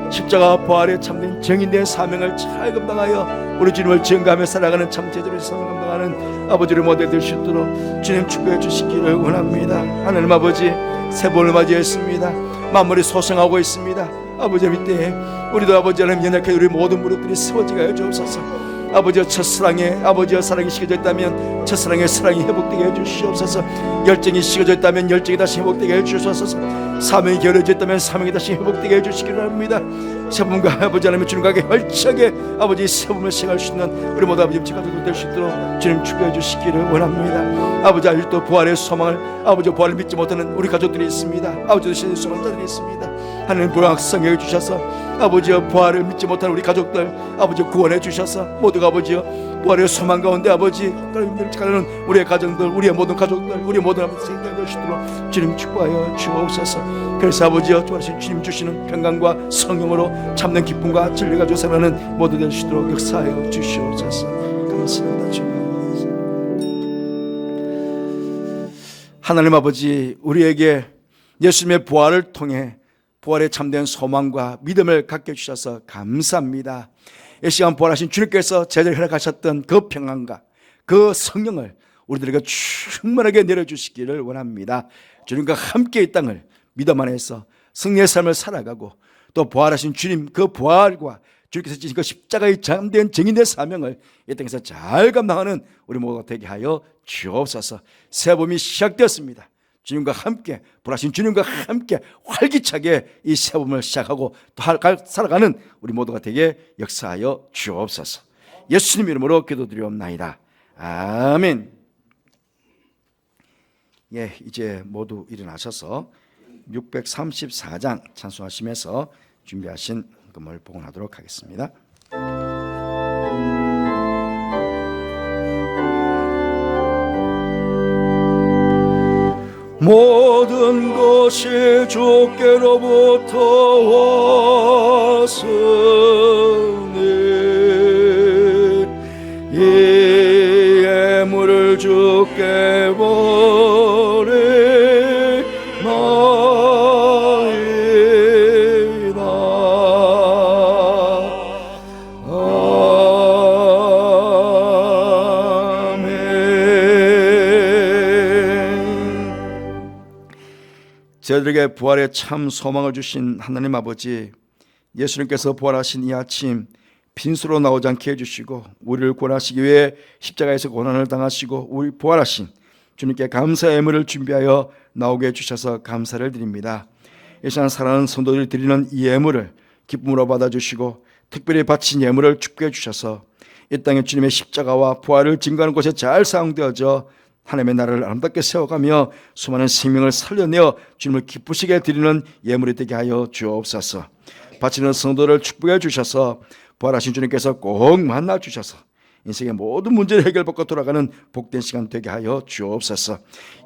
십자가 부활에 참된 정인된 사명을 잘 감당하여 우리 주님을 증거하며 살아가는 참 제자로의 삶을 감당하는 아버지를 모두 될 수 있도록 주님 축복해 주시기를 원합니다. 하나님 아버지 새봄을 맞이했습니다. 만물이 소생하고 있습니다. 아버지 밑에 우리도 아버지 하나님 연약해 우리 모든 무릎들이 세워지게 하여 주옵소서. 아버지의 첫사랑에 아버지의 사랑이 식어져 있다면 첫사랑의 사랑이 회복되게 해주시옵소서. 열정이 식어져 있다면 열정이 다시 회복되게 해주셔서 사명이 게을러져 있다면 사명이 다시 회복되게 해주시기를 합니다. 세분과 아버지 하나님의 주님과 활차게 아버지 세분을 시행할 수 있는 우리 모두 아버지 가족들 될 수 있도록 주님 축복해 주시기를 원합니다. 아버지 아직도 부활의 소망을 아버지 부활을 믿지 못하는 우리 가족들이 있습니다. 아버지도 신의 소망자들이 있습니다. 하나님 불확성해 주셔서 아버지여 부활을 믿지 못하는 우리 가족들 아버지 구원해 주셔서 모두가 아버지여 부활의 소망 가운데 아버지 가는 우리의 가정들 우리의 모든 가족들 우리의 모든 아버지 생각될 수 있도록 주님 축복하여 주옵소서. 그래서 아버지여 주님 주시는 평강과 성령으로 참된 기쁨과 진리가 조성하는 모두 될 수 있도록 역사하여 주시옵소서. 감사합니다. 주님. 하나님 아버지 우리에게 예수님의 부활을 통해 부활에 참된 소망과 믿음을 갖게 해주셔서 감사합니다. 이 시간 부활하신 주님께서 제자를 허락하셨던 그 평안과 그 성령을 우리들에게 충만하게 내려주시기를 원합니다. 주님과 함께 이 땅을 믿음 안에서 승리의 삶을 살아가고 또 부활하신 주님 그 부활과 주님께서 지신 그 십자가의 참된 정인의 사명을 이 땅에서 잘 감당하는 우리 모두가 되게 하여 주옵소서. 새 봄이 시작되었습니다. 주님과 함께 부활하신 주님과 함께 활기차게 이 새 봄을 시작하고 또 살아가는 우리 모두가 되게 역사하여 주옵소서. 예수님 이름으로 기도드리옵나이다. 아멘. 예, 이제 모두 일어나셔서 634장 찬송하시면서 준비하신 금을 봉헌하도록 하겠습니다. 모든 것이 주께로부터 왔으니 이 예물을 주께 저희들에게 부활의 참 소망을 주신 하나님 아버지, 예수님께서 부활하신 이 아침 빈수로 나오지 않게 해주시고 우리를 구원하시기 위해 십자가에서 고난을 당하시고 우리 부활하신 주님께 감사의 예물을 준비하여 나오게 해주셔서 감사를 드립니다. 이 시간 사랑하는 성도들이 드리는 이 예물을 기쁨으로 받아주시고 특별히 바친 예물을 축복해 주셔서 이 땅에 주님의 십자가와 부활을 증거하는 곳에 잘 사용되어져 하나님의 나라를 아름답게 세워가며 수많은 생명을 살려내어 주님을 기쁘시게 드리는 예물이 되게 하여 주옵소서. 바치는 성도를 축복해 주셔서 부활하신 주님께서 꼭 만나 주셔서 인생의 모든 문제를 해결받고 돌아가는 복된 시간 되게 하여 주옵소서.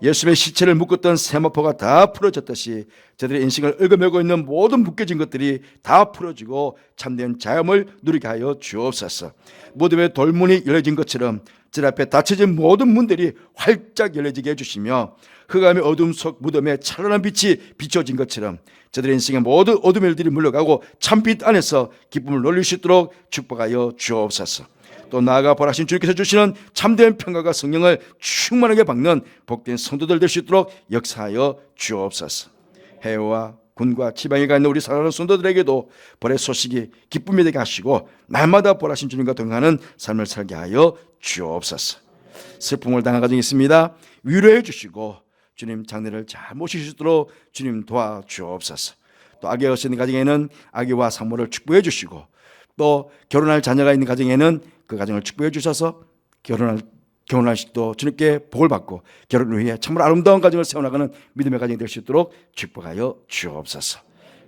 예수님의 시체를 묶었던 세마포가 다 풀어졌듯이 저들의 인생을 얽어매고 있는 모든 묶여진 것들이 다 풀어지고 참된 자유함을 누리게 하여 주옵소서. 무덤의 돌문이 열려진 것처럼 저 앞에 닫혀진 모든 문들이 활짝 열려지게 해주시며 흑암의 어둠 속 무덤에 찬란한 빛이 비춰진 것처럼 저들의 인생의 모든 어둠의 일들이 물러가고 참빛 안에서 기쁨을 누릴 수 있도록 축복하여 주옵소서. 또 나아가 보라신 주님께서 주시는 참된 평강과 성령을 충만하게 받는 복된 성도들 될 수 있도록 역사하여 주옵소서. 해외와 군과 지방에 가 있는 우리 사랑하는 성도들에게도 벌의 소식이 기쁨이 되게 하시고 날마다 보라신 주님과 동행하는 삶을 살게 하여 주옵소서. 슬픔을 당한 가정이 있습니다. 위로해 주시고 주님 장례를 잘 모실 수 있도록 주님 도와주옵소서. 또 아기가 있는 가정에는 아기와 산모를 축복해 주시고 또 결혼할 자녀가 있는 가정에는 그 가정을 축복해 주셔서 결혼할 시도 주님께 복을 받고 결혼을 위해 정말 아름다운 가정을 세워나가는 믿음의 가정이 될 수 있도록 축복하여 주옵소서.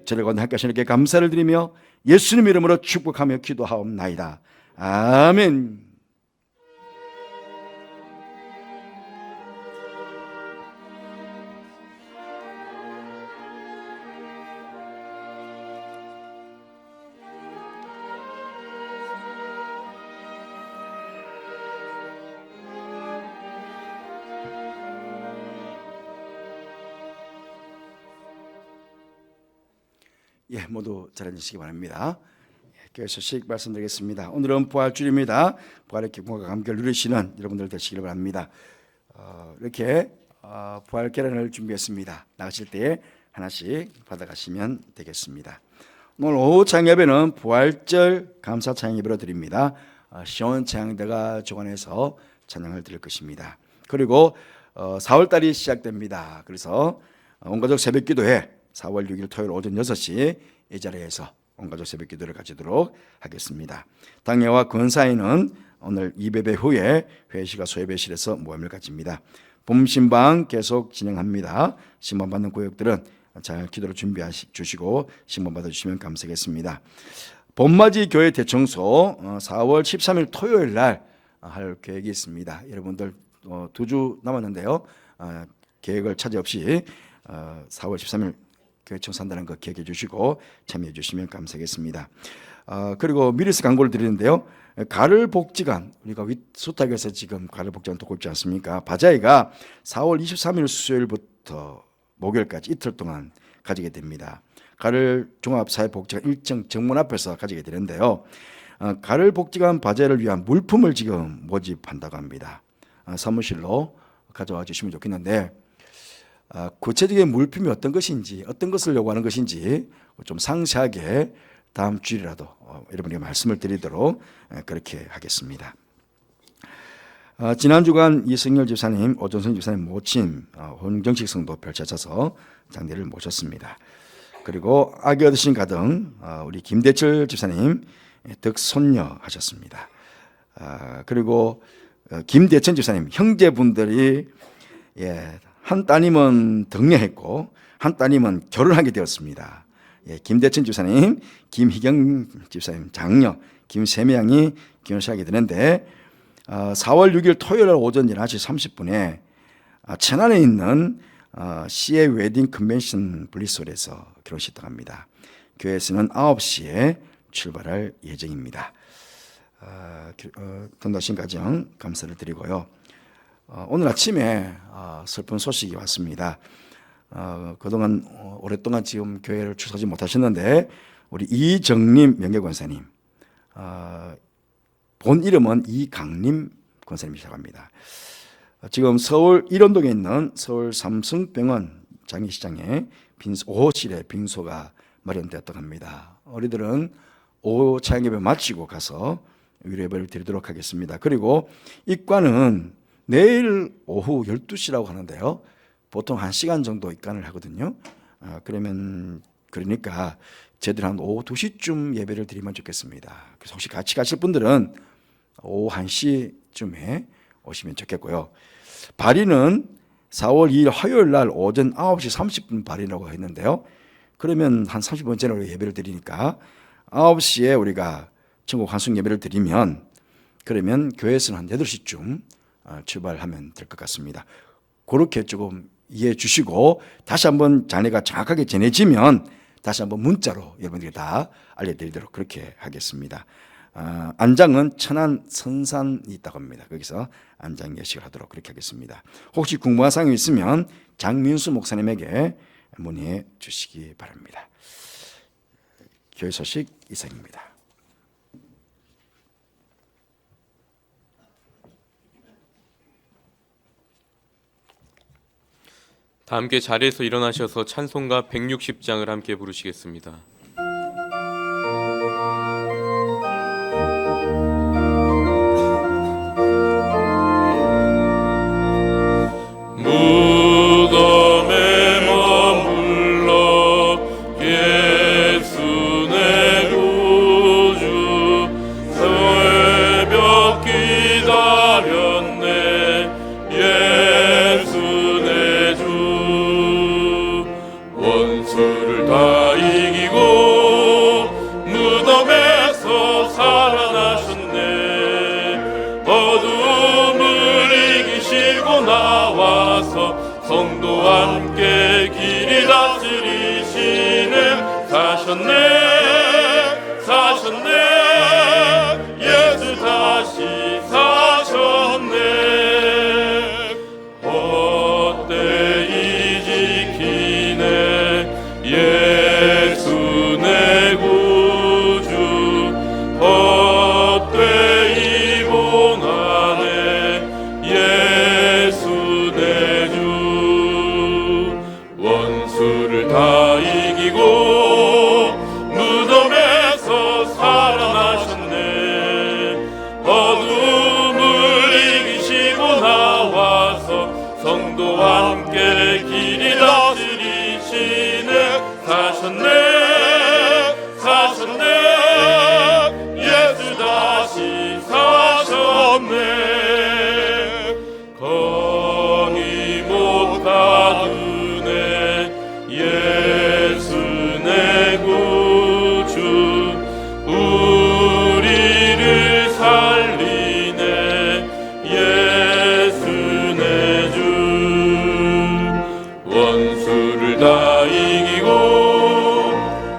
저를 건너 함께 하시는 께 감사를 드리며 예수님 이름으로 축복하며 기도하옵나이다. 아멘. 예, 모두 잘 앉으시기 바랍니다. 교회 소식 말씀드리겠습니다. 오늘은 부활주일입니다. 부활의 기쁨과 감격을 누리시는 여러분들 되시기를 바랍니다. 이렇게 부활 계란을 준비했습니다. 나가실 때 하나씩 받아가시면 되겠습니다. 오늘 오후 창예배는 부활절 감사 찬양예배로 드립니다. 시온 찬양대가 주관해서 찬양을 드릴 것입니다. 그리고 4월달이 시작됩니다. 그래서 온가족 새벽기도회 4월 6일 토요일 오전 6시 이 자리에서 온가족 새벽기도를 가지도록 하겠습니다. 당회와 권사회는 오늘 이배배 후에 회의시가 소예배실에서 모임을 가집니다. 봄신방 계속 진행합니다. 신방 받는 구역들은 잘 기도를 준비해 주시고 신방 받아주시면 감사하겠습니다. 봄맞이 교회 대청소 4월 13일 토요일 날 할 계획이 있습니다. 여러분들 2주 남았는데요. 계획을 차질 없이 4월 13일 교회 청소한다는 거 기억해 주시고 참여해 주시면 감사하겠습니다. 그리고 미리서 광고를 드리는데요. 가를 복지관, 우리가 수탁에서 지금 가를 복지관 돕고 있지 않습니까? 바자회가 4월 23일 수요일부터 목요일까지 이틀 동안 가지게 됩니다. 가를 종합사회복지관 일정 정문 앞에서 가지게 되는데요. 가를 복지관 바자회를 위한 물품을 지금 모집한다고 합니다. 사무실로 가져와 주시면 좋겠는데 구체적인 물품이 어떤 것인지 어떤 것을 요구하는 것인지 좀 상세하게 다음 주일이라도 여러분에게 말씀을 드리도록 그렇게 하겠습니다. 지난 주간 이승열 집사님, 오전성 집사님 모친 혼정식 성도 펼쳐져서 장례를 모셨습니다. 그리고 아기 얻으신 가정 우리 김대철 집사님 덕손녀 하셨습니다. 그리고 김대천 집사님 형제분들이 한 따님은 덕녀했고 한 따님은 결혼하게 되었습니다. 김대천 집사님, 김희경 집사님 장녀 김세명이 결혼하게 되는데 4월 6일 토요일 오전 11시 30분에 천안에 있는 CA 웨딩 컨벤션 블리스홀에서 결혼식 합니다. 교회에서는 9시에 출발할 예정입니다. don도하신 가정 감사를 드리고요. 오늘 아침에 슬픈 소식이 왔습니다. 그동안 오랫동안 지금 교회를 출석하지 못하셨는데 우리 이정림 명예권사님, 본 이름은 이강림 권사님이시라고 합니다. 지금 서울 일원동에 있는 서울 삼성병원 장례식장에 5호실에 빙소가 마련되었다고 합니다. 우리들은 오후 차영예배 마치고 가서 위로예배를 드리도록 하겠습니다. 그리고 입관은 내일 오후 12시라고 하는데요. 보통 1시간 정도 입관을 하거든요. 그러니까 저희들 한 오후 2시쯤 예배를 드리면 좋겠습니다. 그래서 혹시 같이 가실 분들은 오후 1시쯤에 오시면 좋겠고요. 발인은 4월 2일 화요일 날 오전 9시 30분 발인이라고 했는데요. 그러면 한 30분 전에 예배를 드리니까 9시에 우리가 천국 환송 예배를 드리면 그러면 교회에서는 한 8시쯤 출발하면 될 것 같습니다. 그렇게 조금 이해해 주시고 다시 한번 장례가 정확하게 전해지면 다시 한번 문자로 여러분들이 다 알려드리도록 그렇게 하겠습니다. 안장은 천안 선산이 있다고 합니다. 거기서 안장 예식을 하도록 그렇게 하겠습니다. 혹시 궁금한 사항이 있으면 장민수 목사님에게 문의해 주시기 바랍니다. 교회 소식 이상입니다. 다 함께 자리에서 일어나셔서 찬송가 160장을 함께 부르시겠습니다. 무덤에 머물러 예수 내 구주 새벽 기다렸네 예수 내 주 원수를 다 이기고 무덤에서 살아나셨네 어둠을 이기시고 나와서 성도와 함께 길이 다스리시는 사셨네 예수 다시 사셨네 헛되이 지키네 예수 내 구주 헛되이 봉하네 예수 내 주 원수를 다 이기고 무덤에서 살아나셨네 어둠을 이기시고 나와서 성도와 함께 길이 다스리시네 사셨네 예수 다시 사셨네 건이 못 가두네 예수 내 구주 우리를 살리네 예수 내 주 원수를 다 이기고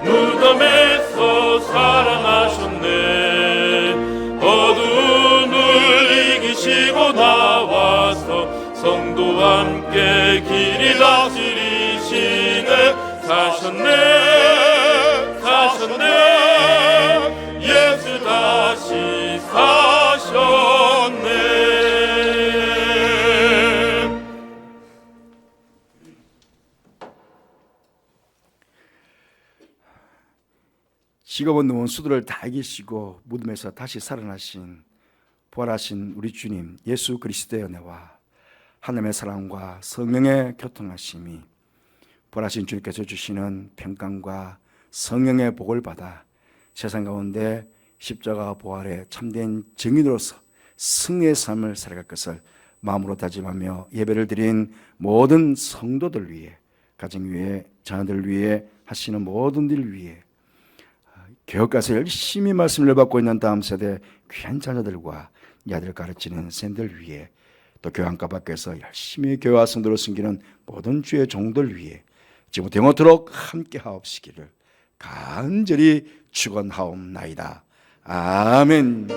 무덤에서 살아나셨네 어둠을 이기시고 나와서 성도와 함께 길이 다스리시네 사셨네 예수 다시 사셨네 지금 없는 원수들을 다 이기시고 무덤에서 다시 살아나신 부활하신 우리 주님 예수 그리스도의 은혜와 하나님의 사랑과 성령의 교통하심이 부활하신 주님께서 주시는 평강과 성령의 복을 받아 세상 가운데 십자가 부활의 참된 증인으로서 승리의 삶을 살아갈 것을 마음으로 다짐하며 예배를 드린 모든 성도들 위해 가정 위해 자녀들 위해 하시는 모든 일 위해 교육 가서 열심히 말씀을 받고 있는 다음 세대 귀한 자녀들과 야들 가르치는 샌들 위해 또 교회 안과 밖에서 열심히 교회와 성도를 섬기는 모든 주의 종들 위해 지금부터 영원토록 함께 하옵시기를 간절히 축원하옵나이다. 아멘.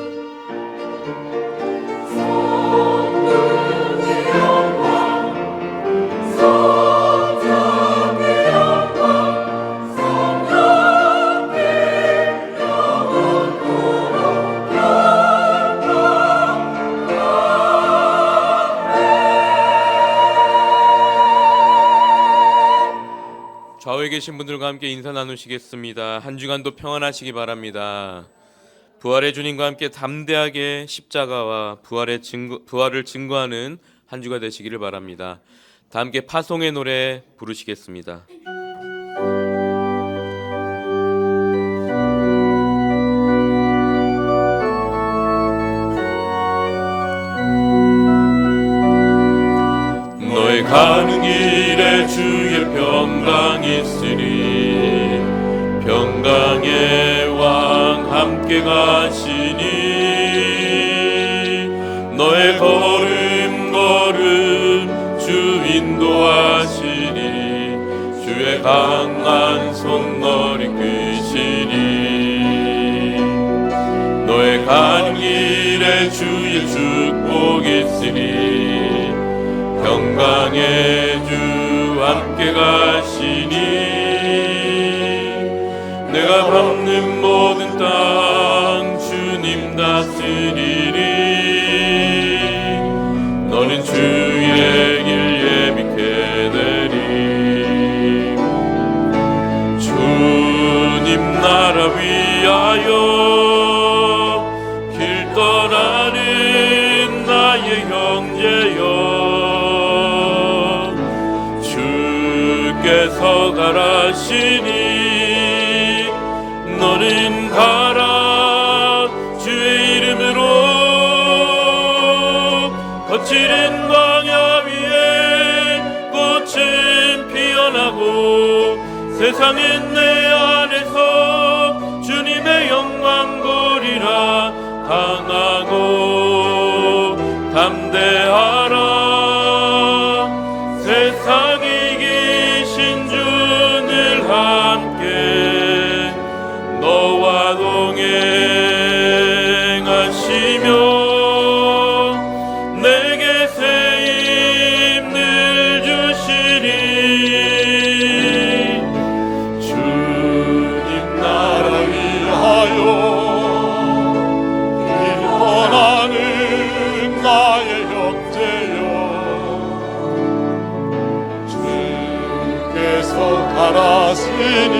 좌우에 계신 분들과 함께 인사 나누시겠습니다. 한 주간도 평안하시기 바랍니다. 부활의 주님과 함께 담대하게 십자가와 부활을 증거하는 한 주가 되시기를 바랍니다. 다 함께 파송의 노래 부르시겠습니다. 너의 가는 길에 주의 평강 있으리 평강의 왕 함께 가시니 걸음걸음 주 인도하시니 주의 강한 손 너를 이끄시니 너의 가는 길에 주의 축복 있으니 평강의 주 함께 가시니 내가 밟는 모든 땅 주님 다스리리 너는 주의 길 예비케 되리 주님 나라 위하여 길 떠나는 나의 형제여 주께서 가라시니 너는 가라 주의 이름으로 거칠은 광야 위에 꽃은 피어나고 세상은 내 안에서 주님의 영광 보리라 강하고 담대하라 세상 이기신 주늘 함께 너와 동행하시며 내게 새 힘을 주시니 주님 나라 위하여 길 떠나는 나의 형제여 주께서 가라시니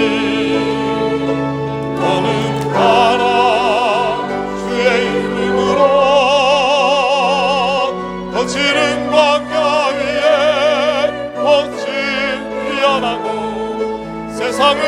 너는 가라 주의 이름으로 거칠은 광야 위에 꽃이 피어나고 세상은